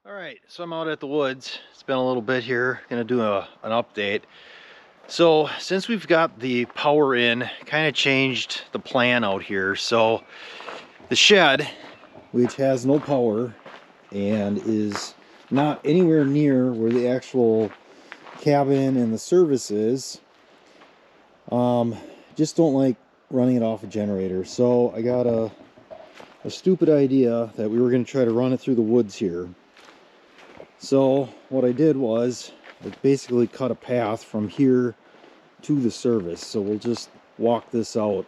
All right, so I'm out at the woods. It's been a little bit here. Gonna do an update. So since we've got the power in, kind of changed the plan out here. So the shed, which has no power and is not anywhere near where the actual cabin and the service is, just don't like running it off a generator. So I got a stupid idea that we were going to try to run it through the woods here. So what I did was I basically cut a path from here to the service. So we'll just walk this out.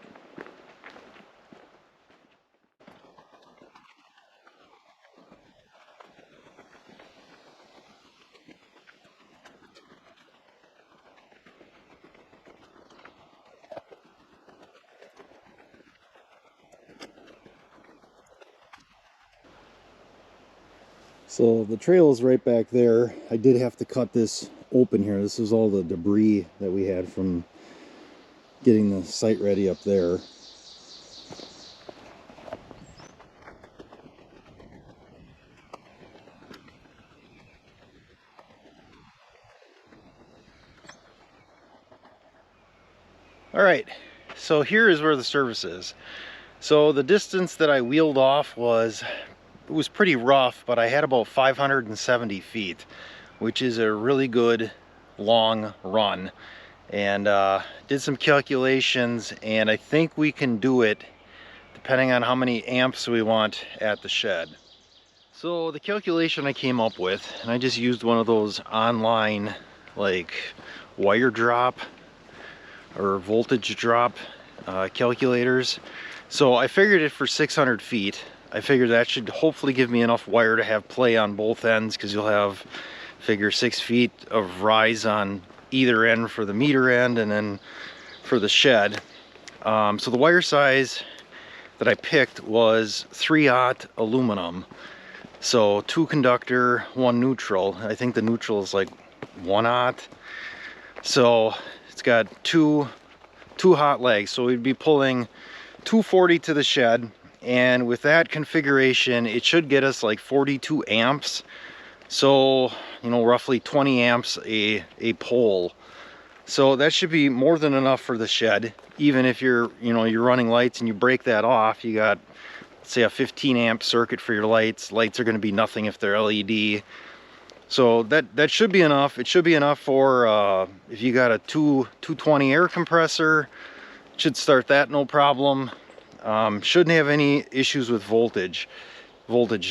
So the trail is right back there. I did have to cut this open here. This is all the debris that we had from getting the site ready up there. All right, so here is where the service is. So the distance that I wheeled off was pretty rough, but I had about 570 feet, which is a really good long run. And did some calculations, and I think we can do it depending on how many amps we want at the shed. So the calculation I came up with, and I just used one of those online like wire drop or voltage drop calculators. So I figured it for 600 feet. I figured that should hopefully give me enough wire to have play on both ends, because you'll have, figure, 6 feet of rise on either end for the meter end and then for the shed. So the wire size that I picked was 3/0 aluminum. So 2 conductor, 1 neutral. I think the neutral is like 1/0. So it's got two hot legs. So we'd be pulling 240 to the shed. And with that configuration, it should get us like 42 amps. So, you know, roughly 20 amps a pole. So that should be more than enough for the shed. Even if you're running lights and you break that off, you got, say, a 15 amp circuit for your lights. Lights are going to be nothing if they're LED. So that should be enough. It should be enough for if you got a 220 air compressor, it should start that no problem. Shouldn't have any issues with voltage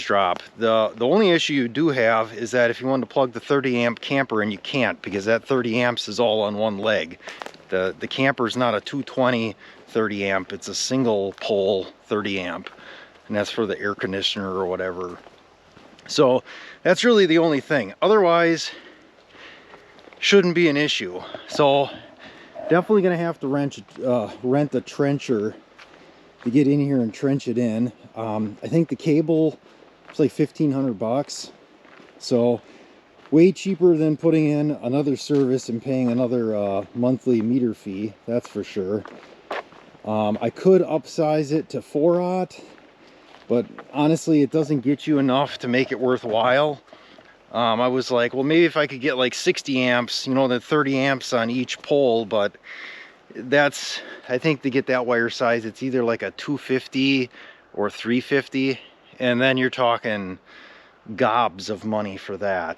drop. The only issue you do have is that if you want to plug the 30 amp camper in, you can't, because that 30 amps is all on one leg. The camper is not a 220 30 amp, it's a single pole 30 amp, and that's for the air conditioner or whatever. So that's really the only thing. Otherwise, shouldn't be an issue. So definitely gonna have to rent a trencher to get in here and trench it in. I think the cable is like 1,500 bucks. So way cheaper than putting in another service and paying another monthly meter fee, that's for sure. I could upsize it to 4/0, but honestly it doesn't get you enough to make it worthwhile. I was like, well, maybe if I could get like 60 amps, you know, the 30 amps on each pole, but that's, I think to get that wire size, it's either like a 250 or 350, and then you're talking gobs of money for that.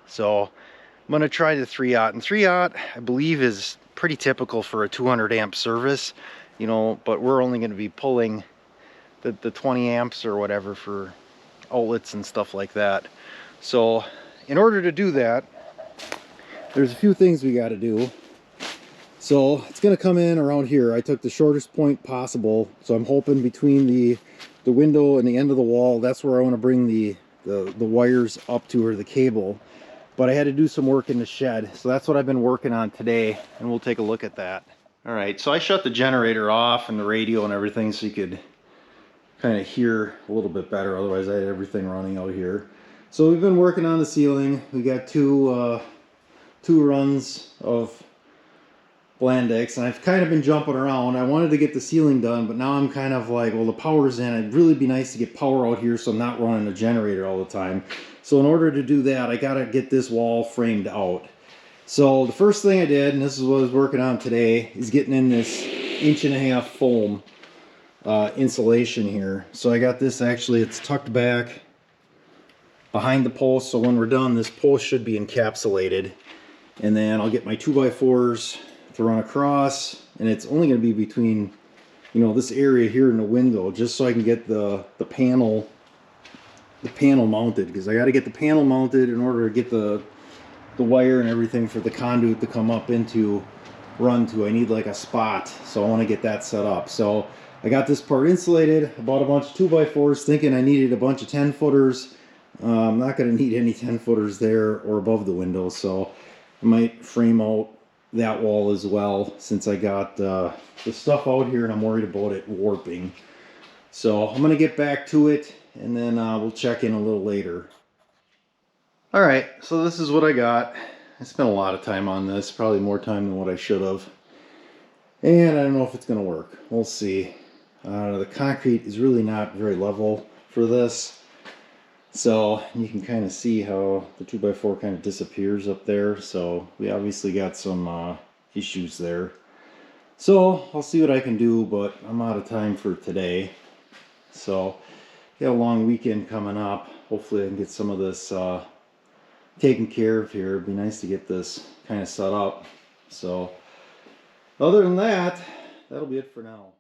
So I'm gonna try the 3/0, and 3/0 I believe is pretty typical for a 200 amp service, you know, but we're only going to be pulling the 20 amps or whatever for outlets and stuff like that. So in order to do that, there's a few things we got to do. So it's going to come in around here. I took the shortest point possible, so I'm hoping between the window and the end of the wall, that's where I want to bring the wires up to, or the cable. But I had to do some work in the shed, so that's what I've been working on today, and we'll take a look at that. All right, so I shut the generator off and the radio and everything so you could kind of hear a little bit better. Otherwise I had everything running out here. So we've been working on the ceiling. We got two runs of Blandex, and I've kind of been jumping around. I wanted to get the ceiling done, but now I'm kind of like, well, the power's in. It'd really be nice to get power out here so I'm not running a generator all the time. So in order to do that, I gotta get this wall framed out. So the first thing I did, and this is what I was working on today, is getting in this 1.5" foam insulation here. So I got this, actually it's tucked back behind the post, so when we're done, this post should be encapsulated. And then I'll get my 2x4s to run across, and it's only going to be between, you know, this area here in the window, just so I can get the panel mounted, because I got to get the panel mounted in order to get the wire and everything for the conduit to come up into run to. I need like a spot, so I want to get that set up. So I got this part insulated. I bought a bunch of 2x4s thinking I needed a bunch of 10-footers. I'm not going to need any 10-footers there or above the window, so I might frame out that wall as well, since I got the stuff out here and I'm worried about it warping. So I'm going to get back to it, and then we'll check in a little later. Alright, so this is what I got. I spent a lot of time on this, probably more time than what I should have. And I don't know if it's going to work. We'll see. The concrete is really not very level for this. So you can kind of see how the 2x4 kind of disappears up there. So we obviously got some issues there. So I'll see what I can do, but I'm out of time for today. So got a long weekend coming up. Hopefully I can get some of this taken care of here. It'd be nice to get this kind of set up. So other than that, that'll be it for now.